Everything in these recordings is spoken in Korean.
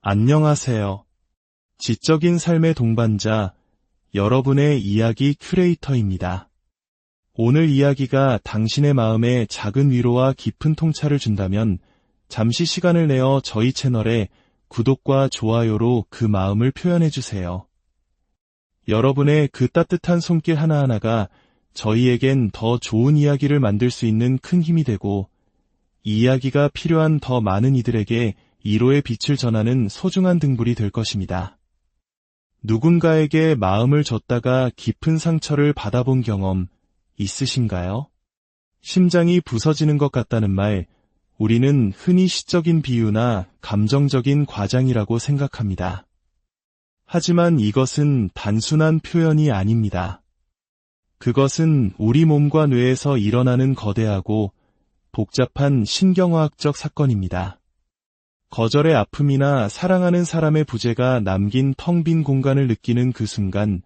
안녕하세요. 지적인 삶의 동반자, 여러분의 이야기 큐레이터입니다. 오늘 이야기가 당신의 마음에 작은 위로와 깊은 통찰을 준다면 잠시 시간을 내어 저희 채널에 구독과 좋아요로 그 마음을 표현해주세요. 여러분의 그 따뜻한 손길 하나하나가 저희에겐 더 좋은 이야기를 만들 수 있는 큰 힘이 되고 이 이야기가 필요한 더 많은 이들에게 위로의 빛을 전하는 소중한 등불이 될 것입니다. 누군가에게 마음을 줬다가 깊은 상처를 받아본 경험 있으신가요? 심장이 부서지는 것 같다는 말, 우리는 흔히 시적인 비유나 감정적인 과장이라고 생각합니다. 하지만 이것은 단순한 표현이 아닙니다. 그것은 우리 몸과 뇌에서 일어나는 거대하고 복잡한 신경화학적 사건입니다. 거절의 아픔이나 사랑하는 사람의 부재가 남긴 텅 빈 공간을 느끼는 그 순간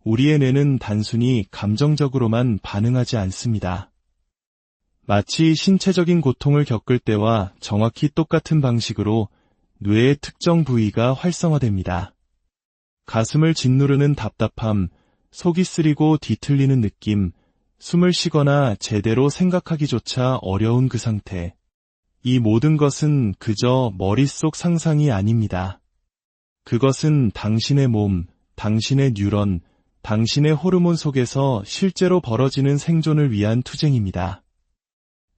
우리의 뇌는 단순히 감정적으로만 반응하지 않습니다. 마치 신체적인 고통을 겪을 때와 정확히 똑같은 방식으로 뇌의 특정 부위가 활성화됩니다. 가슴을 짓누르는 답답함, 속이 쓰리고 뒤틀리는 느낌, 숨을 쉬거나 제대로 생각하기조차 어려운 그 상태. 이 모든 것은 그저 머릿속 상상이 아닙니다. 그것은 당신의 몸, 당신의 뉴런, 당신의 호르몬 속에서 실제로 벌어지는 생존을 위한 투쟁입니다.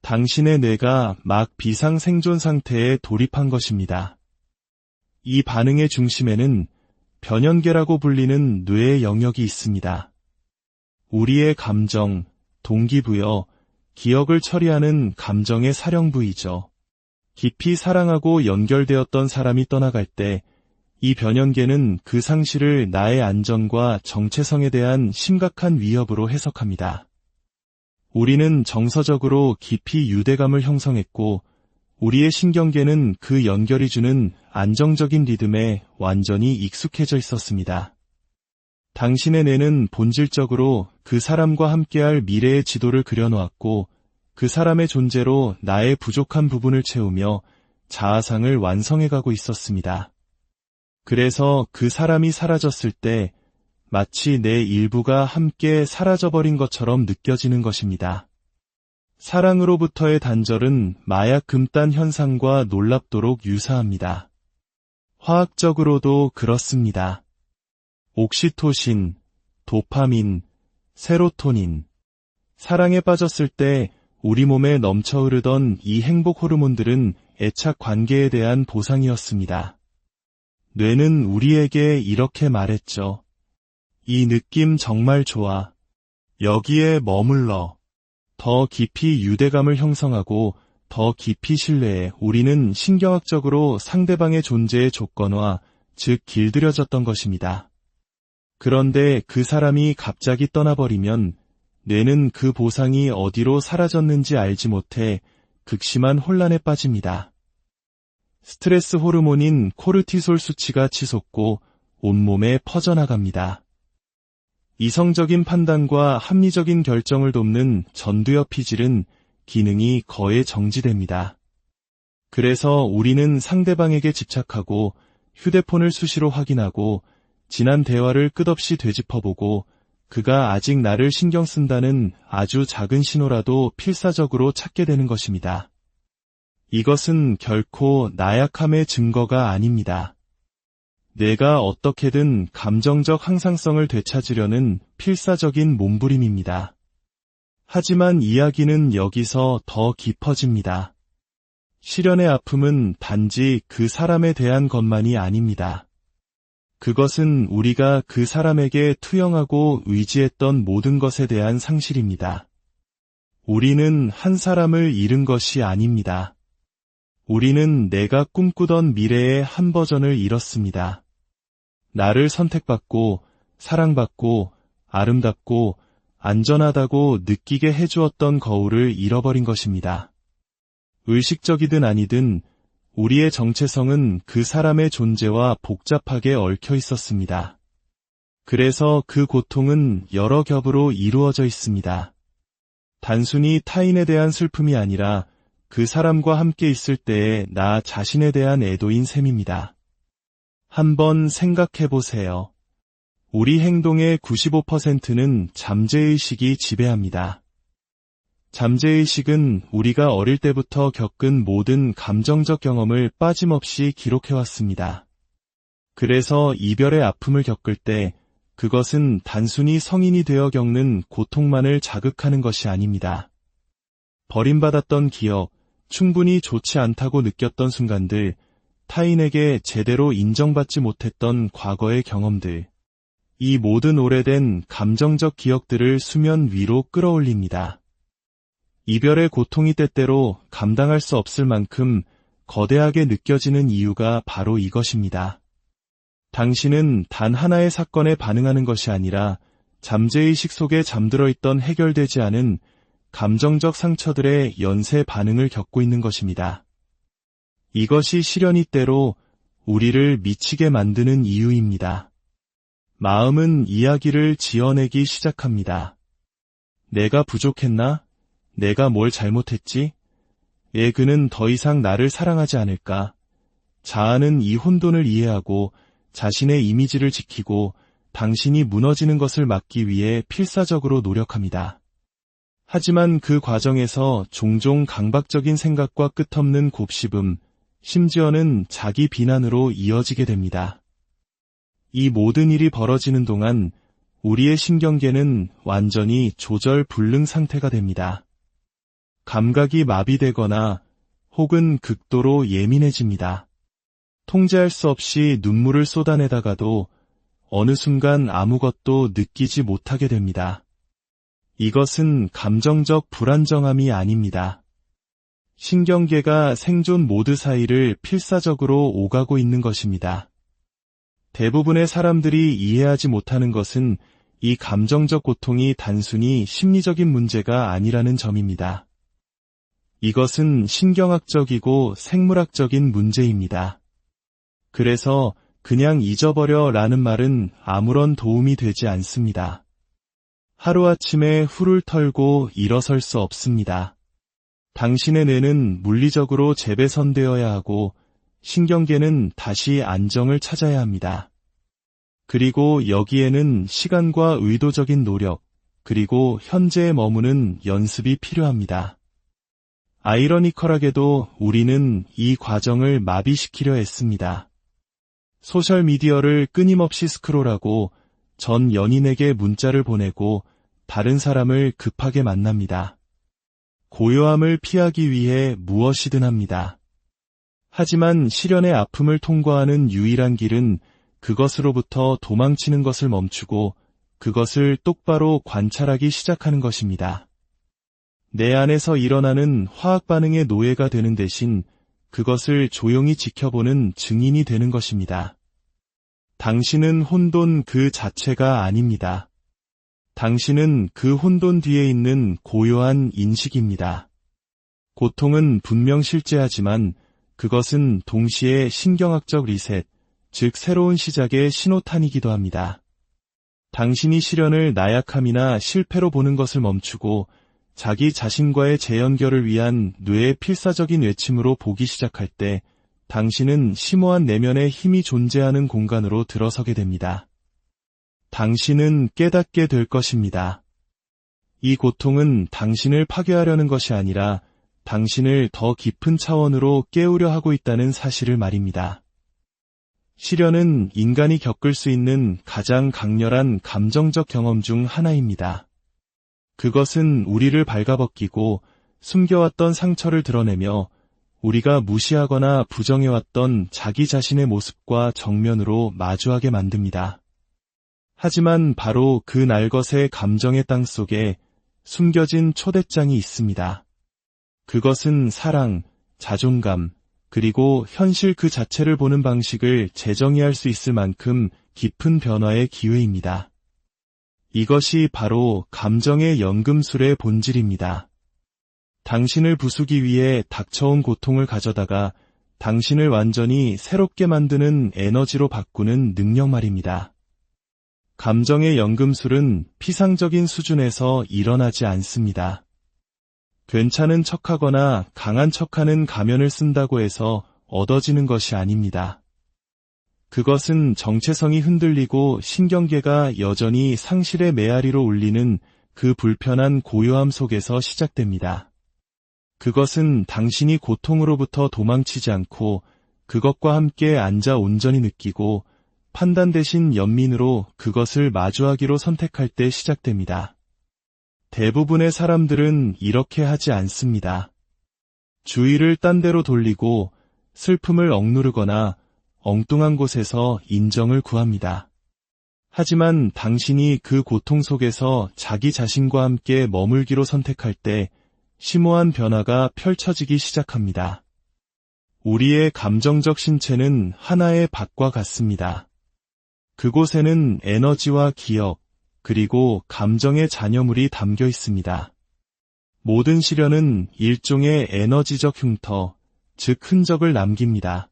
당신의 뇌가 막 비상생존 상태에 돌입한 것입니다. 이 반응의 중심에는 변연계라고 불리는 뇌의 영역이 있습니다. 우리의 감정, 동기부여, 기억을 처리하는 감정의 사령부이죠. 깊이 사랑하고 연결되었던 사람이 떠나갈 때 이 변연계는 그 상실을 나의 안전과 정체성에 대한 심각한 위협으로 해석합니다. 우리는 정서적으로 깊이 유대감을 형성했고 우리의 신경계는 그 연결이 주는 안정적인 리듬에 완전히 익숙해져 있었습니다. 당신의 뇌는 본질적으로 그 사람과 함께할 미래의 지도를 그려놓았고 그 사람의 존재로 나의 부족한 부분을 채우며 자아상을 완성해가고 있었습니다. 그래서 그 사람이 사라졌을 때 마치 내 일부가 함께 사라져버린 것처럼 느껴지는 것입니다. 사랑으로부터의 단절은 마약 금단 현상과 놀랍도록 유사합니다. 화학적으로도 그렇습니다. 옥시토신, 도파민, 세로토닌. 사랑에 빠졌을 때 우리 몸에 넘쳐 흐르던 이 행복 호르몬들은 애착 관계에 대한 보상이었습니다. 뇌는 우리에게 이렇게 말했죠. 이 느낌 정말 좋아. 여기에 머물러. 더 깊이 유대감을 형성하고 더 깊이 신뢰해. 우리는 신경학적으로 상대방의 존재의 조건화, 즉 길들여졌던 것입니다. 그런데 그 사람이 갑자기 떠나버리면 뇌는 그 보상이 어디로 사라졌는지 알지 못해 극심한 혼란에 빠집니다. 스트레스 호르몬인 코르티솔 수치가 치솟고 온몸에 퍼져나갑니다. 이성적인 판단과 합리적인 결정을 돕는 전두엽 피질은 기능이 거의 정지됩니다. 그래서 우리는 상대방에게 집착하고 휴대폰을 수시로 확인하고 지난 대화를 끝없이 되짚어보고 그가 아직 나를 신경 쓴다는 아주 작은 신호라도 필사적으로 찾게 되는 것입니다. 이것은 결코 나약함의 증거가 아닙니다. 내가 어떻게든 감정적 항상성을 되찾으려는 필사적인 몸부림입니다. 하지만 이야기는 여기서 더 깊어집니다. 실연의 아픔은 단지 그 사람에 대한 것만이 아닙니다. 그것은 우리가 그 사람에게 투영하고 의지했던 모든 것에 대한 상실입니다. 우리는 한 사람을 잃은 것이 아닙니다. 우리는 내가 꿈꾸던 미래의 한 버전을 잃었습니다. 나를 선택받고 사랑받고 아름답고 안전하다고 느끼게 해주었던 거울을 잃어버린 것입니다. 의식적이든 아니든 우리의 정체성은 그 사람의 존재와 복잡하게 얽혀 있었습니다. 그래서 그 고통은 여러 겹으로 이루어져 있습니다. 단순히 타인에 대한 슬픔이 아니라 그 사람과 함께 있을 때의 나 자신에 대한 애도인 셈입니다. 한번 생각해 보세요. 우리 행동의 95%는 잠재의식이 지배합니다. 잠재의식은 우리가 어릴 때부터 겪은 모든 감정적 경험을 빠짐없이 기록해왔습니다. 그래서 이별의 아픔을 겪을 때 그것은 단순히 성인이 되어 겪는 고통만을 자극하는 것이 아닙니다. 버림받았던 기억, 충분히 좋지 않다고 느꼈던 순간들, 타인에게 제대로 인정받지 못했던 과거의 경험들, 이 모든 오래된 감정적 기억들을 수면 위로 끌어올립니다. 이별의 고통이 때때로 감당할 수 없을 만큼 거대하게 느껴지는 이유가 바로 이것입니다. 당신은 단 하나의 사건에 반응하는 것이 아니라 잠재의식 속에 잠들어 있던 해결되지 않은 감정적 상처들의 연쇄 반응을 겪고 있는 것입니다. 이것이 시련이 때로 우리를 미치게 만드는 이유입니다. 마음은 이야기를 지어내기 시작합니다. 내가 부족했나? 내가 뭘 잘못했지? 그는 더 이상 나를 사랑하지 않을까? 자아는 이 혼돈을 이해하고 자신의 이미지를 지키고 당신이 무너지는 것을 막기 위해 필사적으로 노력합니다. 하지만 그 과정에서 종종 강박적인 생각과 끝없는 곱씹음, 심지어는 자기 비난으로 이어지게 됩니다. 이 모든 일이 벌어지는 동안 우리의 신경계는 완전히 조절 불능 상태가 됩니다. 감각이 마비되거나 혹은 극도로 예민해집니다. 통제할 수 없이 눈물을 쏟아내다가도 어느 순간 아무것도 느끼지 못하게 됩니다. 이것은 감정적 불안정함이 아닙니다. 신경계가 생존 모드 사이를 필사적으로 오가고 있는 것입니다. 대부분의 사람들이 이해하지 못하는 것은 이 감정적 고통이 단순히 심리적인 문제가 아니라는 점입니다. 이것은 신경학적이고 생물학적인 문제입니다. 그래서 그냥 잊어버려 라는 말은 아무런 도움이 되지 않습니다. 하루아침에 훌을 털고 일어설 수 없습니다. 당신의 뇌는 물리적으로 재배선되어야 하고 신경계는 다시 안정을 찾아야 합니다. 그리고 여기에는 시간과 의도적인 노력, 그리고 현재에 머무는 연습이 필요합니다. 아이러니컬하게도 우리는 이 과정을 마비시키려 했습니다. 소셜미디어를 끊임없이 스크롤하고 전 연인에게 문자를 보내고 다른 사람을 급하게 만납니다. 고요함을 피하기 위해 무엇이든 합니다. 하지만 시련의 아픔을 통과하는 유일한 길은 그것으로부터 도망치는 것을 멈추고 그것을 똑바로 관찰하기 시작하는 것입니다. 내 안에서 일어나는 화학 반응의 노예가 되는 대신 그것을 조용히 지켜보는 증인이 되는 것입니다. 당신은 혼돈 그 자체가 아닙니다. 당신은 그 혼돈 뒤에 있는 고요한 인식입니다. 고통은 분명 실제하지만 그것은 동시에 신경학적 리셋, 즉 새로운 시작의 신호탄이기도 합니다. 당신이 시련을 나약함이나 실패로 보는 것을 멈추고 자기 자신과의 재연결을 위한 뇌의 필사적인 외침으로 보기 시작할 때 당신은 심오한 내면의 힘이 존재하는 공간으로 들어서게 됩니다. 당신은 깨닫게 될 것입니다. 이 고통은 당신을 파괴하려는 것이 아니라 당신을 더 깊은 차원으로 깨우려 하고 있다는 사실을 말입니다. 시련은 인간이 겪을 수 있는 가장 강렬한 감정적 경험 중 하나입니다. 그것은 우리를 발가벗기고 숨겨왔던 상처를 드러내며 우리가 무시하거나 부정해왔던 자기 자신의 모습과 정면으로 마주하게 만듭니다. 하지만 바로 그 날것의 감정의 땅 속에 숨겨진 초대장이 있습니다. 그것은 사랑, 자존감, 그리고 현실 그 자체를 보는 방식을 재정의할 수 있을 만큼 깊은 변화의 기회입니다. 이것이 바로 감정의 연금술의 본질입니다. 당신을 부수기 위해 닥쳐온 고통을 가져다가 당신을 완전히 새롭게 만드는 에너지로 바꾸는 능력 말입니다. 감정의 연금술은 피상적인 수준에서 일어나지 않습니다. 괜찮은 척하거나 강한 척하는 가면을 쓴다고 해서 얻어지는 것이 아닙니다. 그것은 정체성이 흔들리고 신경계가 여전히 상실의 메아리로 울리는 그 불편한 고요함 속에서 시작됩니다. 그것은 당신이 고통으로부터 도망치지 않고 그것과 함께 앉아 온전히 느끼고 판단 대신 연민으로 그것을 마주하기로 선택할 때 시작됩니다. 대부분의 사람들은 이렇게 하지 않습니다. 주의를 딴 데로 돌리고 슬픔을 억누르거나 엉뚱한 곳에서 인정을 구합니다. 하지만 당신이 그 고통 속에서 자기 자신과 함께 머물기로 선택할 때 심오한 변화가 펼쳐지기 시작합니다. 우리의 감정적 신체는 하나의 밭과 같습니다. 그곳에는 에너지와 기억, 그리고 감정의 잔여물이 담겨 있습니다. 모든 시련은 일종의 에너지적 흉터, 즉 흔적을 남깁니다.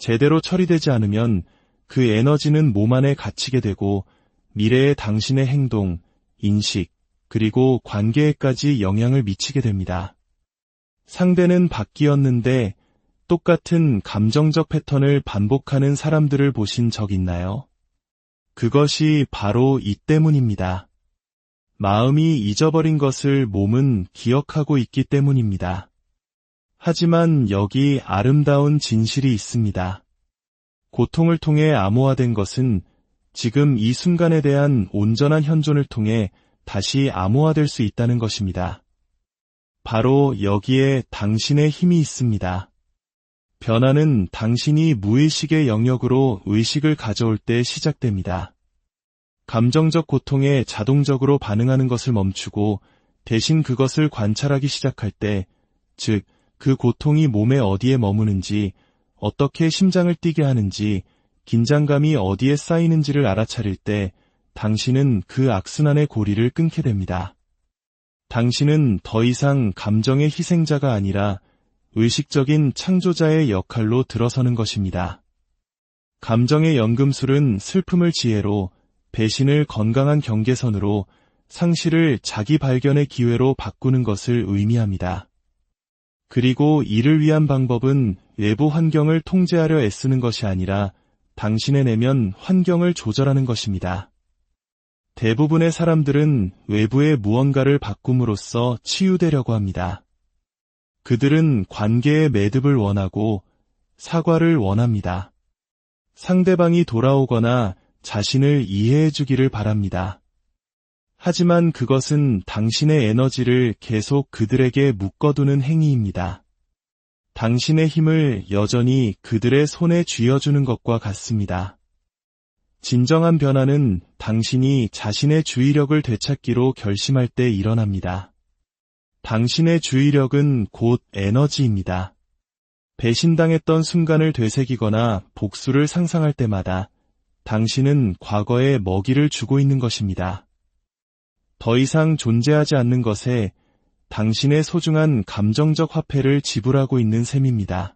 제대로 처리되지 않으면 그 에너지는 몸 안에 갇히게 되고 미래의 당신의 행동, 인식, 그리고 관계에까지 영향을 미치게 됩니다. 상대는 바뀌었는데 똑같은 감정적 패턴을 반복하는 사람들을 보신 적 있나요? 그것이 바로 이 때문입니다. 마음이 잊어버린 것을 몸은 기억하고 있기 때문입니다. 하지만 여기 아름다운 진실이 있습니다. 고통을 통해 암호화된 것은 지금 이 순간에 대한 온전한 현존을 통해 다시 암호화될 수 있다는 것입니다. 바로 여기에 당신의 힘이 있습니다. 변화는 당신이 무의식의 영역으로 의식을 가져올 때 시작됩니다. 감정적 고통에 자동적으로 반응하는 것을 멈추고 대신 그것을 관찰하기 시작할 때, 즉, 그 고통이 몸에 어디에 머무는지, 어떻게 심장을 뛰게 하는지, 긴장감이 어디에 쌓이는지를 알아차릴 때 당신은 그 악순환의 고리를 끊게 됩니다. 당신은 더 이상 감정의 희생자가 아니라 의식적인 창조자의 역할로 들어서는 것입니다. 감정의 연금술은 슬픔을 지혜로, 배신을 건강한 경계선으로, 상실을 자기 발견의 기회로 바꾸는 것을 의미합니다. 그리고 이를 위한 방법은 외부 환경을 통제하려 애쓰는 것이 아니라 당신의 내면 환경을 조절하는 것입니다. 대부분의 사람들은 외부의 무언가를 바꿈으로써 치유되려고 합니다. 그들은 관계의 매듭을 원하고 사과를 원합니다. 상대방이 돌아오거나 자신을 이해해 주기를 바랍니다. 하지만 그것은 당신의 에너지를 계속 그들에게 묶어두는 행위입니다. 당신의 힘을 여전히 그들의 손에 쥐어주는 것과 같습니다. 진정한 변화는 당신이 자신의 주의력을 되찾기로 결심할 때 일어납니다. 당신의 주의력은 곧 에너지입니다. 배신당했던 순간을 되새기거나 복수를 상상할 때마다 당신은 과거에 먹이를 주고 있는 것입니다. 더 이상 존재하지 않는 것에 당신의 소중한 감정적 화폐를 지불하고 있는 셈입니다.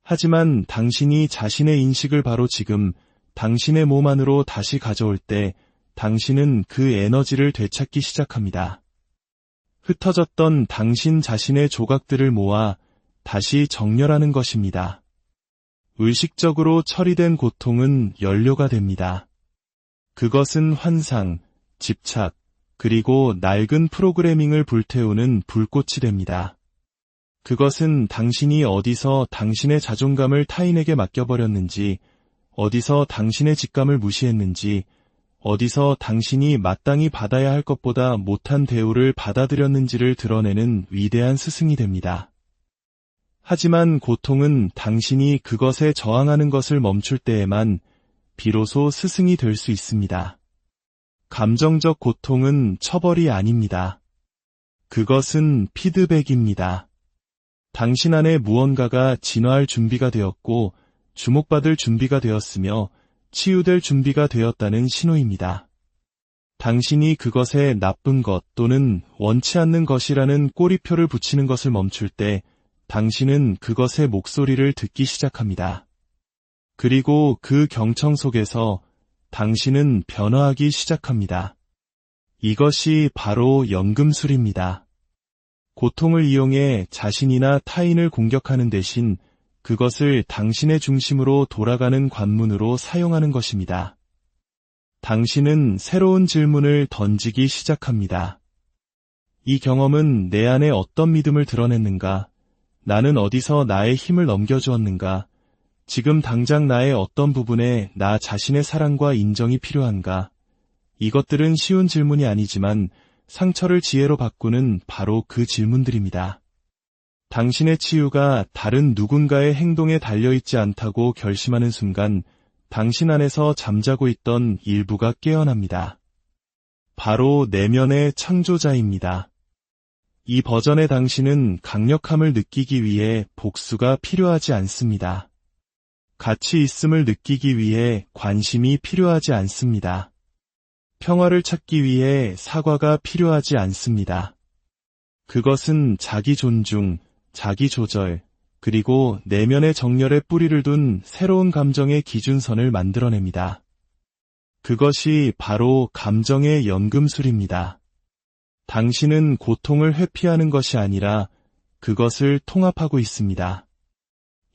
하지만 당신이 자신의 인식을 바로 지금 당신의 몸 안으로 다시 가져올 때 당신은 그 에너지를 되찾기 시작합니다. 흩어졌던 당신 자신의 조각들을 모아 다시 정렬하는 것입니다. 의식적으로 처리된 고통은 연료가 됩니다. 그것은 환상, 집착, 그리고 낡은 프로그래밍을 불태우는 불꽃이 됩니다. 그것은 당신이 어디서 당신의 자존감을 타인에게 맡겨버렸는지, 어디서 당신의 직감을 무시했는지, 어디서 당신이 마땅히 받아야 할 것보다 못한 대우를 받아들였는지를 드러내는 위대한 스승이 됩니다. 하지만 고통은 당신이 그것에 저항하는 것을 멈출 때에만 비로소 스승이 될 수 있습니다. 감정적 고통은 처벌이 아닙니다. 그것은 피드백입니다. 당신 안에 무언가가 진화할 준비가 되었고 주목받을 준비가 되었으며 치유될 준비가 되었다는 신호입니다. 당신이 그것에 나쁜 것 또는 원치 않는 것이라는 꼬리표를 붙이는 것을 멈출 때 당신은 그것의 목소리를 듣기 시작합니다. 그리고 그 경청 속에서 당신은 변화하기 시작합니다. 이것이 바로 연금술입니다. 고통을 이용해 자신이나 타인을 공격하는 대신 그것을 당신의 중심으로 돌아가는 관문으로 사용하는 것입니다. 당신은 새로운 질문을 던지기 시작합니다. 이 경험은 내 안에 어떤 믿음을 드러냈는가? 나는 어디서 나의 힘을 넘겨주었는가? 지금 당장 나의 어떤 부분에 나 자신의 사랑과 인정이 필요한가? 이것들은 쉬운 질문이 아니지만 상처를 지혜로 바꾸는 바로 그 질문들입니다. 당신의 치유가 다른 누군가의 행동에 달려있지 않다고 결심하는 순간 당신 안에서 잠자고 있던 일부가 깨어납니다. 바로 내면의 창조자입니다. 이 버전의 당신은 강력함을 느끼기 위해 복수가 필요하지 않습니다. 가치 있음을 느끼기 위해 관심이 필요하지 않습니다. 평화를 찾기 위해 사과가 필요하지 않습니다. 그것은 자기 존중, 자기 조절, 그리고 내면의 정열에 뿌리를 둔 새로운 감정의 기준선을 만들어냅니다. 그것이 바로 감정의 연금술입니다. 당신은 고통을 회피하는 것이 아니라 그것을 통합하고 있습니다.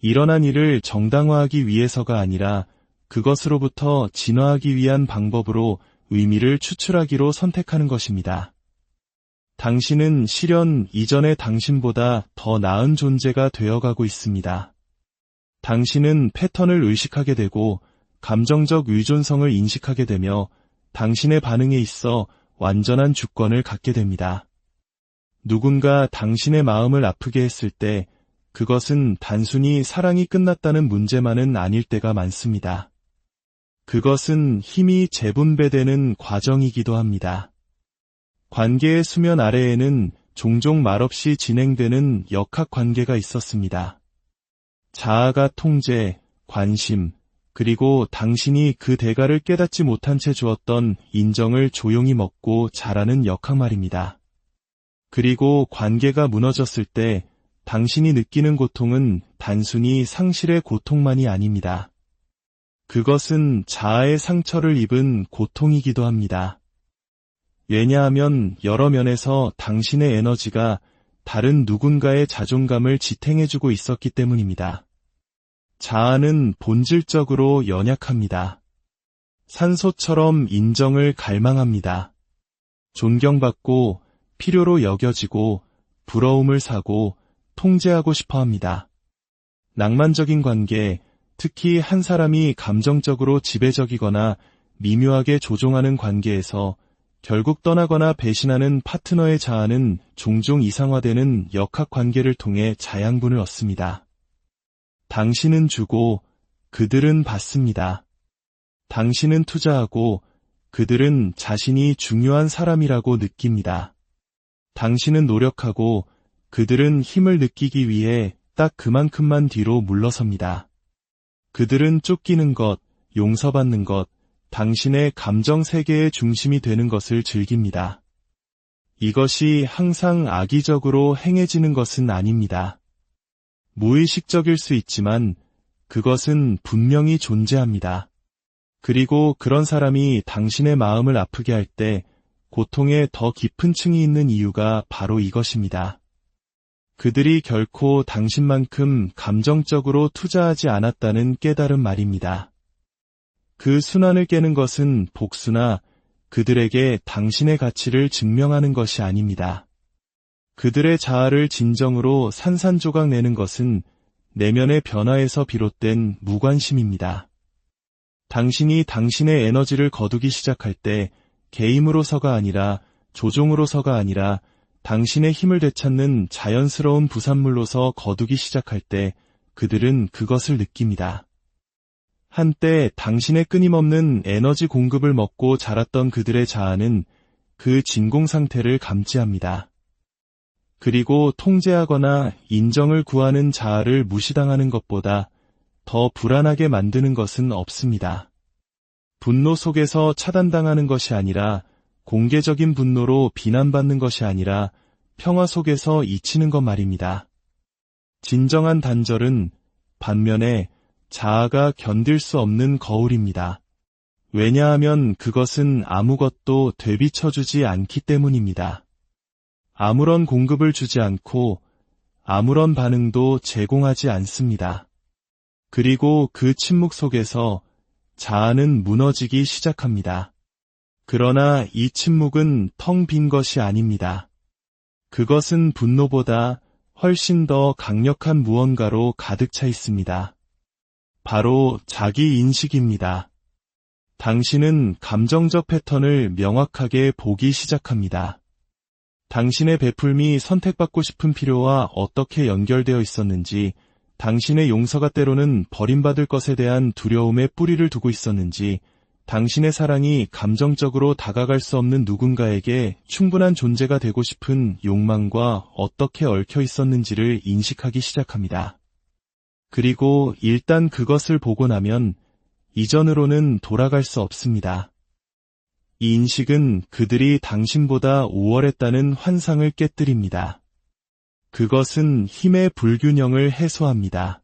일어난 일을 정당화하기 위해서가 아니라 그것으로부터 진화하기 위한 방법으로 의미를 추출하기로 선택하는 것입니다. 당신은 실현 이전의 당신보다 더 나은 존재가 되어가고 있습니다. 당신은 패턴을 의식하게 되고 감정적 의존성을 인식하게 되며 당신의 반응에 있어 완전한 주권을 갖게 됩니다. 누군가 당신의 마음을 아프게 했을 때 그것은 단순히 사랑이 끝났다는 문제만은 아닐 때가 많습니다. 그것은 힘이 재분배되는 과정이기도 합니다. 관계의 수면 아래에는 종종 말없이 진행되는 역학관계가 있었습니다. 자아가 통제, 관심, 그리고 당신이 그 대가를 깨닫지 못한 채 주었던 인정을 조용히 먹고 자라는 역학 말입니다. 그리고 관계가 무너졌을 때 당신이 느끼는 고통은 단순히 상실의 고통만이 아닙니다. 그것은 자아의 상처를 입은 고통이기도 합니다. 왜냐하면 여러 면에서 당신의 에너지가 다른 누군가의 자존감을 지탱해주고 있었기 때문입니다. 자아는 본질적으로 연약합니다. 산소처럼 인정을 갈망합니다. 존경받고 필요로 여겨지고 부러움을 사고 통제하고 싶어 합니다. 낭만적인 관계, 특히 한 사람이 감정적으로 지배적이거나 미묘하게 조종하는 관계에서 결국 떠나거나 배신하는 파트너의 자아는 종종 이상화되는 역학관계를 통해 자양분을 얻습니다. 당신은 주고 그들은 받습니다. 당신은 투자하고 그들은 자신이 중요한 사람이라고 느낍니다. 당신은 노력하고 그들은 힘을 느끼기 위해 딱 그만큼만 뒤로 물러섭니다. 그들은 쫓기는 것, 용서받는 것, 당신의 감정 세계의 중심이 되는 것을 즐깁니다. 이것이 항상 악의적으로 행해지는 것은 아닙니다. 무의식적일 수 있지만 그것은 분명히 존재합니다. 그리고 그런 사람이 당신의 마음을 아프게 할 때 고통에 더 깊은 층이 있는 이유가 바로 이것입니다. 그들이 결코 당신만큼 감정적으로 투자하지 않았다는 깨달음 말입니다. 그 순환을 깨는 것은 복수나 그들에게 당신의 가치를 증명하는 것이 아닙니다. 그들의 자아를 진정으로 산산조각 내는 것은 내면의 변화에서 비롯된 무관심입니다. 당신이 당신의 에너지를 거두기 시작할 때 게임으로서가 아니라 조종으로서가 아니라 당신의 힘을 되찾는 자연스러운 부산물로서 거두기 시작할 때 그들은 그것을 느낍니다. 한때 당신의 끊임없는 에너지 공급을 먹고 자랐던 그들의 자아는 그 진공 상태를 감지합니다. 그리고 통제하거나 인정을 구하는 자아를 무시당하는 것보다 더 불안하게 만드는 것은 없습니다. 분노 속에서 차단당하는 것이 아니라 공개적인 분노로 비난받는 것이 아니라 평화 속에서 잊히는 것 말입니다. 진정한 단절은 반면에 자아가 견딜 수 없는 거울입니다. 왜냐하면 그것은 아무것도 되비춰주지 않기 때문입니다. 아무런 공급을 주지 않고 아무런 반응도 제공하지 않습니다. 그리고 그 침묵 속에서 자아는 무너지기 시작합니다. 그러나 이 침묵은 텅 빈 것이 아닙니다. 그것은 분노보다 훨씬 더 강력한 무언가로 가득 차 있습니다. 바로 자기 인식입니다. 당신은 감정적 패턴을 명확하게 보기 시작합니다. 당신의 베풀미 선택받고 싶은 필요와 어떻게 연결되어 있었는지, 당신의 용서가 때로는 버림받을 것에 대한 두려움에 뿌리를 두고 있었는지, 당신의 사랑이 감정적으로 다가갈 수 없는 누군가에게 충분한 존재가 되고 싶은 욕망과 어떻게 얽혀 있었는지를 인식하기 시작합니다. 그리고 일단 그것을 보고 나면 이전으로는 돌아갈 수 없습니다. 이 인식은 그들이 당신보다 우월했다는 환상을 깨뜨립니다. 그것은 힘의 불균형을 해소합니다.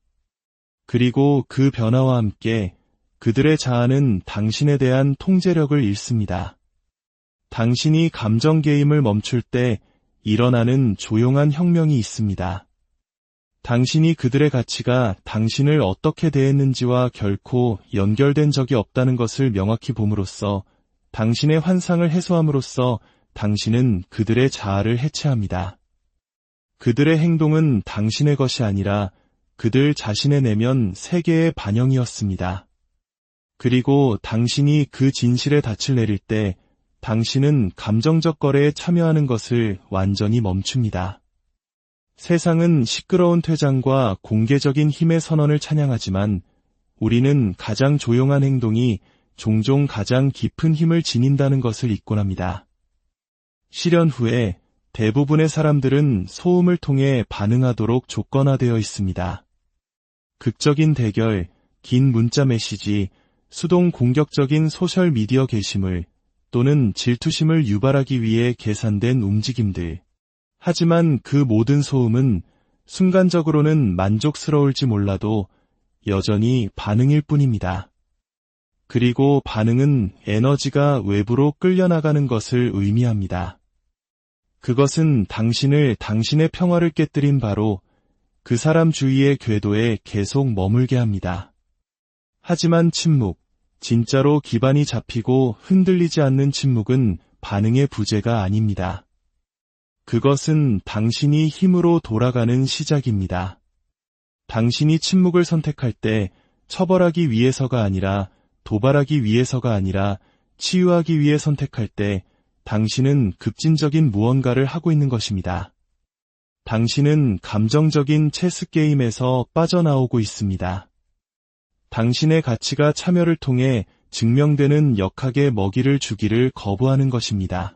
그리고 그 변화와 함께 그들의 자아는 당신에 대한 통제력을 잃습니다. 당신이 감정 개임을 멈출 때 일어나는 조용한 혁명이 있습니다. 당신이 그들의 가치가 당신을 어떻게 대했는지와 결코 연결된 적이 없다는 것을 명확히 봄으로써, 당신의 환상을 해소함으로써 당신은 그들의 자아를 해체합니다. 그들의 행동은 당신의 것이 아니라 그들 자신의 내면 세계의 반영이었습니다. 그리고 당신이 그 진실에 닻을 내릴 때 당신은 감정적 거래에 참여하는 것을 완전히 멈춥니다. 세상은 시끄러운 퇴장과 공개적인 힘의 선언을 찬양하지만 우리는 가장 조용한 행동이 종종 가장 깊은 힘을 지닌다는 것을 잊곤 합니다. 실현 후에 대부분의 사람들은 소음을 통해 반응하도록 조건화되어 있습니다. 극적인 대결, 긴 문자 메시지, 수동 공격적인 소셜미디어 게시물, 또는 질투심을 유발하기 위해 계산된 움직임들. 하지만 그 모든 소음은 순간적으로는 만족스러울지 몰라도 여전히 반응일 뿐입니다. 그리고 반응은 에너지가 외부로 끌려나가는 것을 의미합니다. 그것은 당신을 당신의 평화를 깨뜨린 바로 그 사람 주위의 궤도에 계속 머물게 합니다. 하지만 침묵, 진짜로 기반이 잡히고 흔들리지 않는 침묵은 반응의 부재가 아닙니다. 그것은 당신이 힘으로 돌아가는 시작입니다. 당신이 침묵을 선택할 때 처벌하기 위해서가 아니라, 도발하기 위해서가 아니라 치유하기 위해 선택할 때 당신은 급진적인 무언가를 하고 있는 것입니다. 당신은 감정적인 체스 게임에서 빠져나오고 있습니다. 당신의 가치가 참여를 통해 증명되는 역학의 먹이를 주기를 거부하는 것입니다.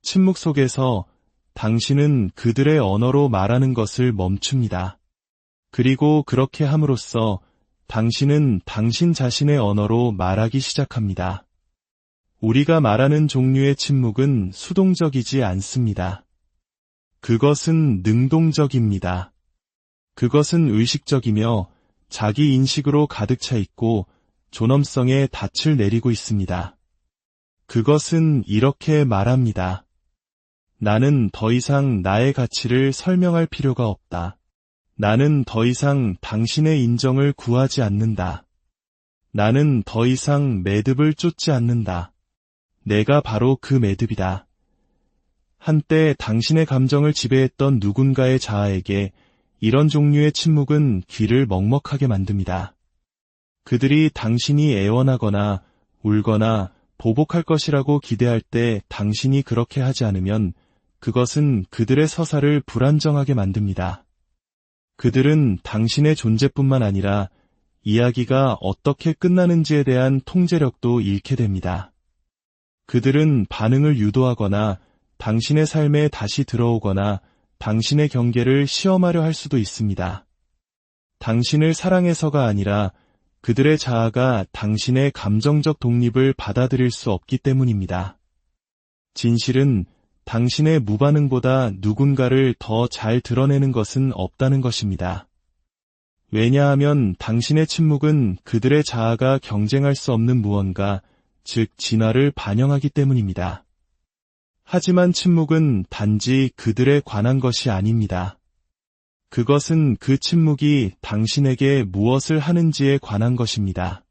침묵 속에서 당신은 그들의 언어로 말하는 것을 멈춥니다. 그리고 그렇게 함으로써 당신은 당신 자신의 언어로 말하기 시작합니다. 우리가 말하는 종류의 침묵은 수동적이지 않습니다. 그것은 능동적입니다. 그것은 의식적이며 자기 인식으로 가득 차 있고 존엄성에 닻을 내리고 있습니다. 그것은 이렇게 말합니다. 나는 더 이상 나의 가치를 설명할 필요가 없다. 나는 더 이상 당신의 인정을 구하지 않는다. 나는 더 이상 매듭을 쫓지 않는다. 내가 바로 그 매듭이다. 한때 당신의 감정을 지배했던 누군가의 자아에게 이런 종류의 침묵은 귀를 먹먹하게 만듭니다. 그들이 당신이 애원하거나 울거나 보복할 것이라고 기대할 때 당신이 그렇게 하지 않으면 그것은 그들의 서사를 불안정하게 만듭니다. 그들은 당신의 존재뿐만 아니라 이야기가 어떻게 끝나는지에 대한 통제력도 잃게 됩니다. 그들은 반응을 유도하거나 당신의 삶에 다시 들어오거나 당신의 경계를 시험하려 할 수도 있습니다. 당신을 사랑해서가 아니라 그들의 자아가 당신의 감정적 독립을 받아들일 수 없기 때문입니다. 진실은 당신의 무반응보다 누군가를 더 잘 드러내는 것은 없다는 것입니다. 왜냐하면 당신의 침묵은 그들의 자아가 경쟁할 수 없는 무언가, 즉 진화를 반영하기 때문입니다. 하지만 침묵은 단지 그들에 관한 것이 아닙니다. 그것은 그 침묵이 당신에게 무엇을 하는지에 관한 것입니다.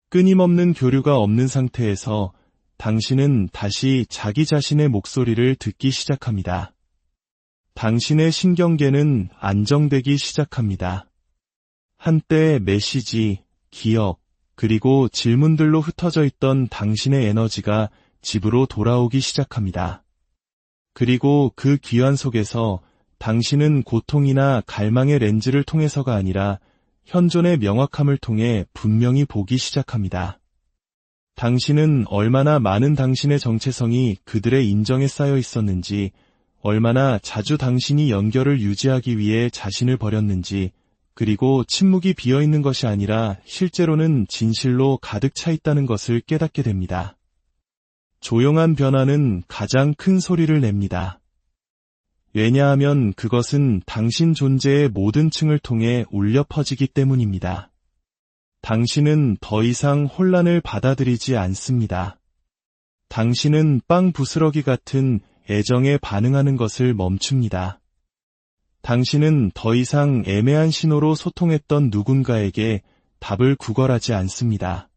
끊임없는 교류가 없는 상태에서 당신은 다시 자기 자신의 목소리를 듣기 시작합니다. 당신의 신경계는 안정되기 시작합니다. 한때 메시지, 기억, 그리고 질문들로 흩어져 있던 당신의 에너지가 집으로 돌아오기 시작합니다. 그리고 그 귀환 속에서 당신은 고통이나 갈망의 렌즈를 통해서가 아니라 현존의 명확함을 통해 분명히 보기 시작합니다. 당신은 얼마나 많은 당신의 정체성이 그들의 인정에 쌓여 있었는지, 얼마나 자주 당신이 연결을 유지하기 위해 자신을 버렸는지, 그리고 침묵이 비어있는 것이 아니라 실제로는 진실로 가득 차 있다는 것을 깨닫게 됩니다. 조용한 변화는 가장 큰 소리를 냅니다. 왜냐하면 그것은 당신 존재의 모든 층을 통해 울려 퍼지기 때문입니다. 당신은 더 이상 혼란을 받아들이지 않습니다. 당신은 빵 부스러기 같은 애정에 반응하는 것을 멈춥니다. 당신은 더 이상 애매한 신호로 소통했던 누군가에게 답을 구걸하지 않습니다.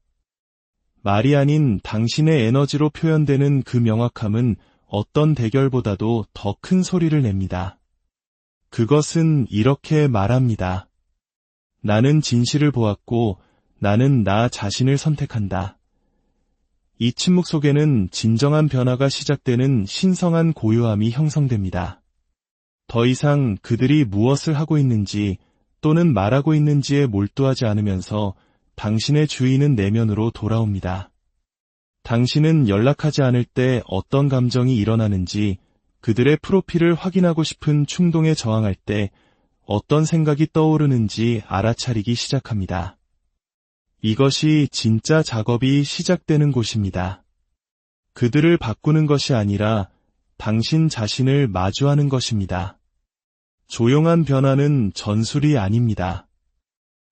말이 아닌 당신의 에너지로 표현되는 그 명확함은 어떤 대결보다도 더 큰 소리를 냅니다. 그것은 이렇게 말합니다. 나는 진실을 보았고 나는 나 자신을 선택한다. 이 침묵 속에는 진정한 변화가 시작되는 신성한 고요함이 형성됩니다. 더 이상 그들이 무엇을 하고 있는지 또는 말하고 있는지에 몰두하지 않으면서 당신의 주인은 내면으로 돌아옵니다. 당신은 연락하지 않을 때 어떤 감정이 일어나는지, 그들의 프로필을 확인하고 싶은 충동에 저항할 때 어떤 생각이 떠오르는지 알아차리기 시작합니다. 이것이 진짜 작업이 시작되는 곳입니다. 그들을 바꾸는 것이 아니라 당신 자신을 마주하는 것입니다. 조용한 변화는 전술이 아닙니다.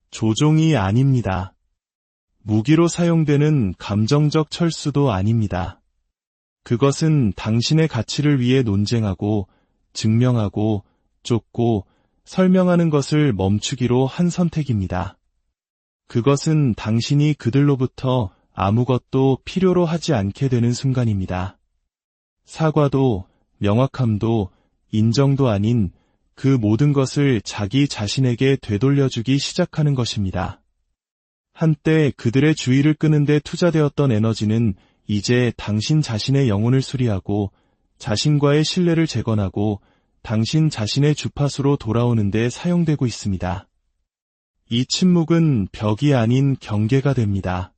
조종이 아닙니다. 무기로 사용되는 감정적 철수도 아닙니다. 그것은 당신의 가치를 위해 논쟁하고, 증명하고, 쫓고, 설명하는 것을 멈추기로 한 선택입니다. 그것은 당신이 그들로부터 아무것도 필요로 하지 않게 되는 순간입니다. 사과도, 명확함도, 인정도 아닌 그 모든 것을 자기 자신에게 되돌려주기 시작하는 것입니다. 한때 그들의 주의를 끄는 데 투자되었던 에너지는 이제 당신 자신의 영혼을 수리하고 자신과의 신뢰를 재건하고 당신 자신의 주파수로 돌아오는 데 사용되고 있습니다. 이 침묵은 벽이 아닌 경계가 됩니다.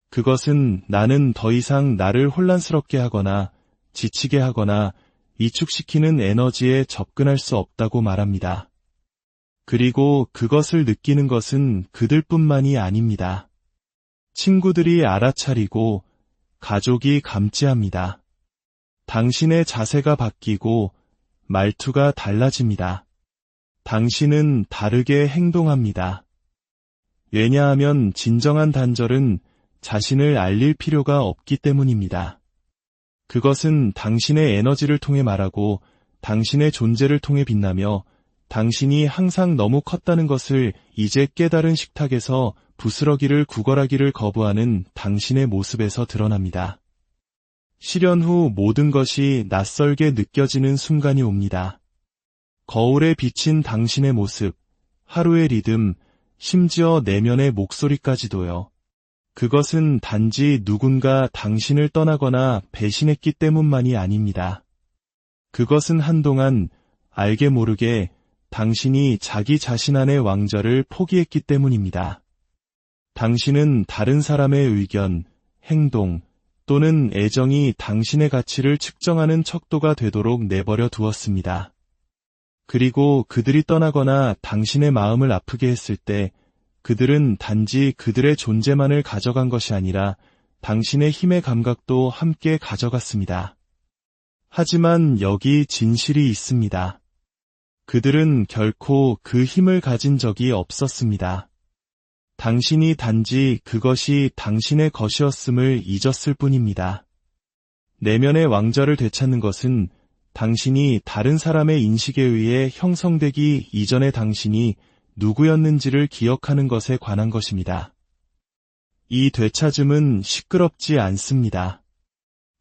그것은 나는 더 이상 나를 혼란스럽게 하거나 지치게 하거나 위축시키는 에너지에 접근할 수 없다고 말합니다. 그리고 그것을 느끼는 것은 그들뿐만이 아닙니다. 친구들이 알아차리고 가족이 감지합니다. 당신의 자세가 바뀌고 말투가 달라집니다. 당신은 다르게 행동합니다. 왜냐하면 진정한 단절은 자신을 알릴 필요가 없기 때문입니다. 그것은 당신의 에너지를 통해 말하고 당신의 존재를 통해 빛나며 당신이 항상 너무 컸다는 것을 이제 깨달은 식탁에서 부스러기를 구걸하기를 거부하는 당신의 모습에서 드러납니다. 실현 후 모든 것이 낯설게 느껴지는 순간이 옵니다. 거울에 비친 당신의 모습, 하루의 리듬, 심지어 내면의 목소리까지도요. 그것은 단지 누군가 당신을 떠나거나 배신했기 때문만이 아닙니다. 그것은 한동안 알게 모르게 당신이 자기 자신 안의 왕좌를 포기했기 때문입니다. 당신은 다른 사람의 의견, 행동 또는 애정이 당신의 가치를 측정하는 척도가 되도록 내버려 두었습니다. 그리고 그들이 떠나거나 당신의 마음을 아프게 했을 때 그들은 단지 그들의 존재만을 가져간 것이 아니라 당신의 힘의 감각도 함께 가져갔습니다. 하지만 여기 진실이 있습니다. 그들은 결코 그 힘을 가진 적이 없었습니다. 당신이 단지 그것이 당신의 것이었음을 잊었을 뿐입니다. 내면의 왕좌를 되찾는 것은 당신이 다른 사람의 인식에 의해 형성되기 이전에 당신이 누구였는지를 기억하는 것에 관한 것입니다. 이 되찾음은 시끄럽지 않습니다.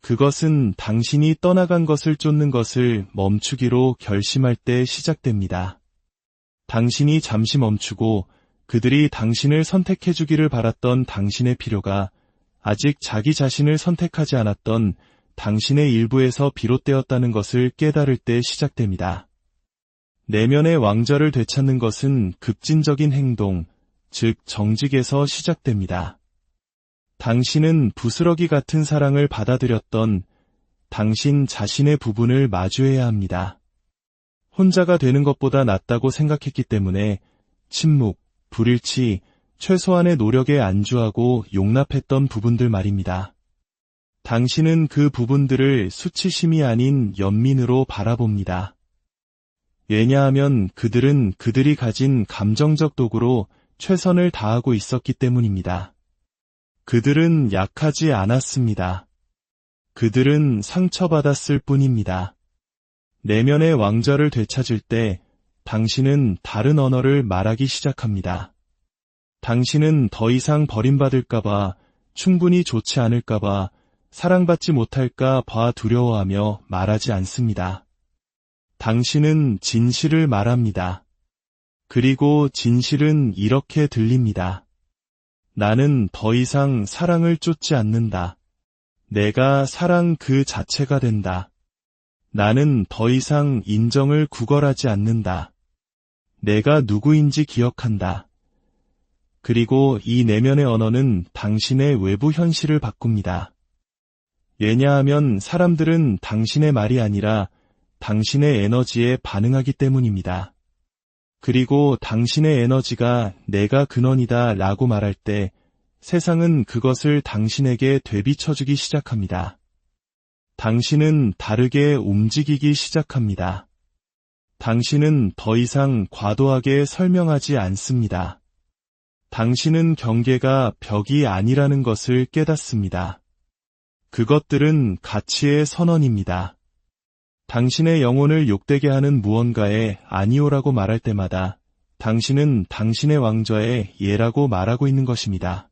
그것은 당신이 떠나간 것을 쫓는 것을 멈추기로 결심할 때 시작됩니다. 당신이 잠시 멈추고 그들이 당신을 선택해주기를 바랐던 당신의 필요가 아직 자기 자신을 선택하지 않았던 당신의 일부에서 비롯되었다는 것을 깨달을 때 시작됩니다. 내면의 왕좌를 되찾는 것은 급진적인 행동, 즉 정직에서 시작됩니다. 당신은 부스러기 같은 사랑을 받아들였던 당신 자신의 부분을 마주해야 합니다. 혼자가 되는 것보다 낫다고 생각했기 때문에 침묵, 불일치, 최소한의 노력에 안주하고 용납했던 부분들 말입니다. 당신은 그 부분들을 수치심이 아닌 연민으로 바라봅니다. 왜냐하면 그들은 그들이 가진 감정적 도구로 최선을 다하고 있었기 때문입니다. 그들은 약하지 않았습니다. 그들은 상처받았을 뿐입니다. 내면의 왕좌를 되찾을 때 당신은 다른 언어를 말하기 시작합니다. 당신은 더 이상 버림받을까봐, 충분히 좋지 않을까봐, 사랑받지 못할까 봐 두려워하며 말하지 않습니다. 당신은 진실을 말합니다. 그리고 진실은 이렇게 들립니다. 나는 더 이상 사랑을 쫓지 않는다. 내가 사랑 그 자체가 된다. 나는 더 이상 인정을 구걸하지 않는다. 내가 누구인지 기억한다. 그리고 이 내면의 언어는 당신의 외부 현실을 바꿉니다. 왜냐하면 사람들은 당신의 말이 아니라 당신의 에너지에 반응하기 때문입니다. 그리고 당신의 에너지가 내가 근원이다 라고 말할 때 세상은 그것을 당신에게 되비쳐주기 시작합니다. 당신은 다르게 움직이기 시작합니다. 당신은 더 이상 과도하게 설명하지 않습니다. 당신은 경계가 벽이 아니라는 것을 깨닫습니다. 그것들은 가치의 선언입니다. 당신의 영혼을 욕되게 하는 무언가에 아니오라고 말할 때마다 당신은 당신의 왕좌에 예라고 말하고 있는 것입니다.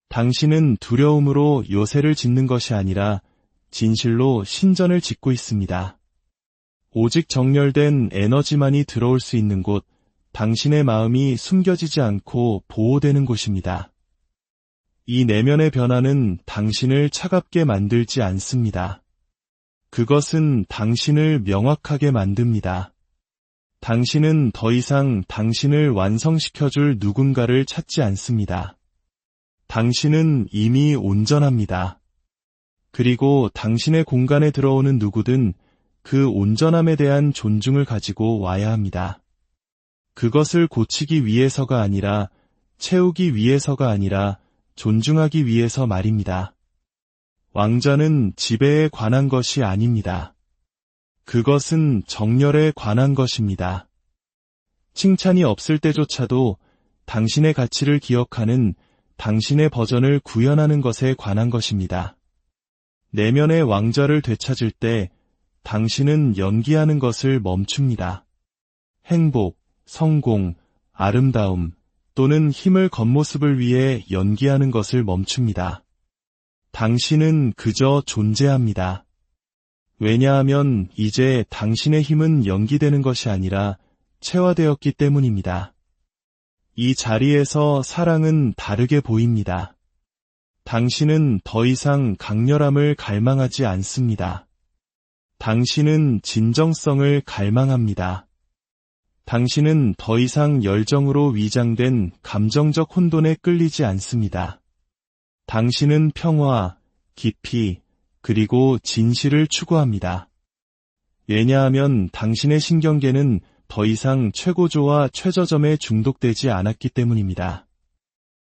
당신은 두려움으로 요새를 짓는 것이 아니라 진실로 신전을 짓고 있습니다. 오직 정렬된 에너지만이 들어올 수 있는 곳, 당신의 마음이 숨겨지지 않고 보호되는 곳입니다. 이 내면의 변화는 당신을 차갑게 만들지 않습니다. 그것은 당신을 명확하게 만듭니다. 당신은 더 이상 당신을 완성시켜줄 누군가를 찾지 않습니다. 당신은 이미 온전합니다. 그리고 당신의 공간에 들어오는 누구든 그 온전함에 대한 존중을 가지고 와야 합니다. 그것을 고치기 위해서가 아니라, 채우기 위해서가 아니라 존중하기 위해서 말입니다. 왕좌는 지배에 관한 것이 아닙니다. 그것은 정렬에 관한 것입니다. 칭찬이 없을 때조차도 당신의 가치를 기억하는 당신의 버전을 구현하는 것에 관한 것입니다. 내면의 왕좌를 되찾을 때 당신은 연기하는 것을 멈춥니다. 행복, 성공, 아름다움 또는 힘을 겉모습을 위해 연기하는 것을 멈춥니다. 당신은 그저 존재합니다. 왜냐하면 이제 당신의 힘은 연기되는 것이 아니라 체화되었기 때문입니다. 이 자리에서 사랑은 다르게 보입니다. 당신은 더 이상 강렬함을 갈망하지 않습니다. 당신은 진정성을 갈망합니다. 당신은 더 이상 열정으로 위장된 감정적 혼돈에 끌리지 않습니다. 당신은 평화, 깊이, 그리고 진실을 추구합니다. 왜냐하면 당신의 신경계는 더 이상 최고조와 최저점에 중독되지 않았기 때문입니다.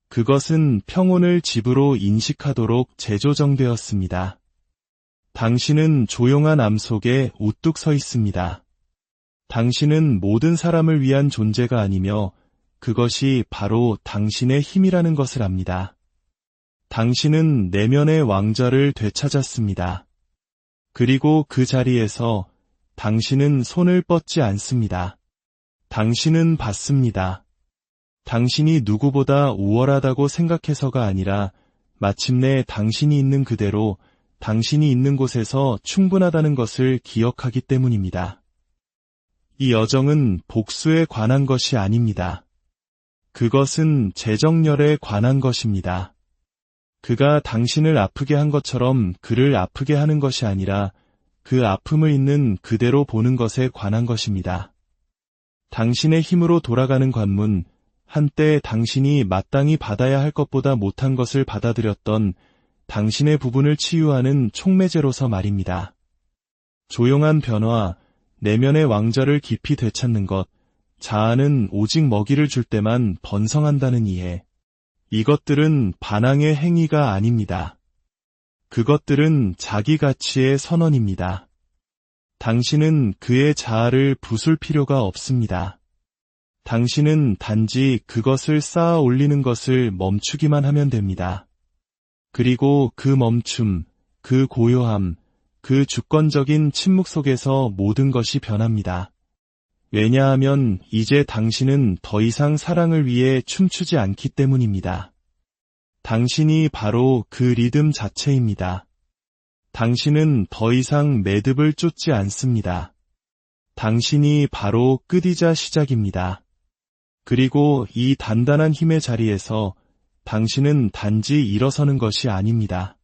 그것은 평온을 집으로 인식하도록 재조정되었습니다. 당신은 조용한 암 속에 우뚝 서 있습니다. 당신은 모든 사람을 위한 존재가 아니며 그것이 바로 당신의 힘이라는 것을 압니다. 당신은 내면의 왕좌를 되찾았습니다. 그리고 그 자리에서 당신은 손을 뻗지 않습니다. 당신은 받습니다. 당신이 누구보다 우월하다고 생각해서가 아니라 마침내 당신이 있는 그대로 당신이 있는 곳에서 충분하다는 것을 기억하기 때문입니다. 이 여정은 복수에 관한 것이 아닙니다. 그것은 재정렬에 관한 것입니다. 그가 당신을 아프게 한 것처럼 그를 아프게 하는 것이 아니라 그 아픔을 있는 그대로 보는 것에 관한 것입니다. 당신의 힘으로 돌아가는 관문, 한때 당신이 마땅히 받아야 할 것보다 못한 것을 받아들였던 당신의 부분을 치유하는 촉매제로서 말입니다. 조용한 변화, 내면의 왕좌를 깊이 되찾는 것, 자아는 오직 먹이를 줄 때만 번성한다는 이해. 이것들은 반항의 행위가 아닙니다. 그것들은 자기 가치의 선언입니다. 당신은 그의 자아를 부술 필요가 없습니다. 당신은 단지 그것을 쌓아 올리는 것을 멈추기만 하면 됩니다. 그리고 그 멈춤, 그 고요함, 그 주권적인 침묵 속에서 모든 것이 변합니다. 왜냐하면 이제 당신은 더 이상 사랑을 위해 춤추지 않기 때문입니다. 당신이 바로 그 리듬 자체입니다. 당신은 더 이상 매듭을 쫓지 않습니다. 당신이 바로 끝이자 시작입니다. 그리고 이 단단한 힘의 자리에서 당신은 단지 일어서는 것이 아닙니다.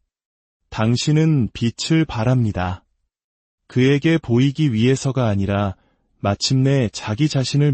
당신은 빛을 발합니다. 그에게 보이기 위해서가 아니라 마침내 자기 자신을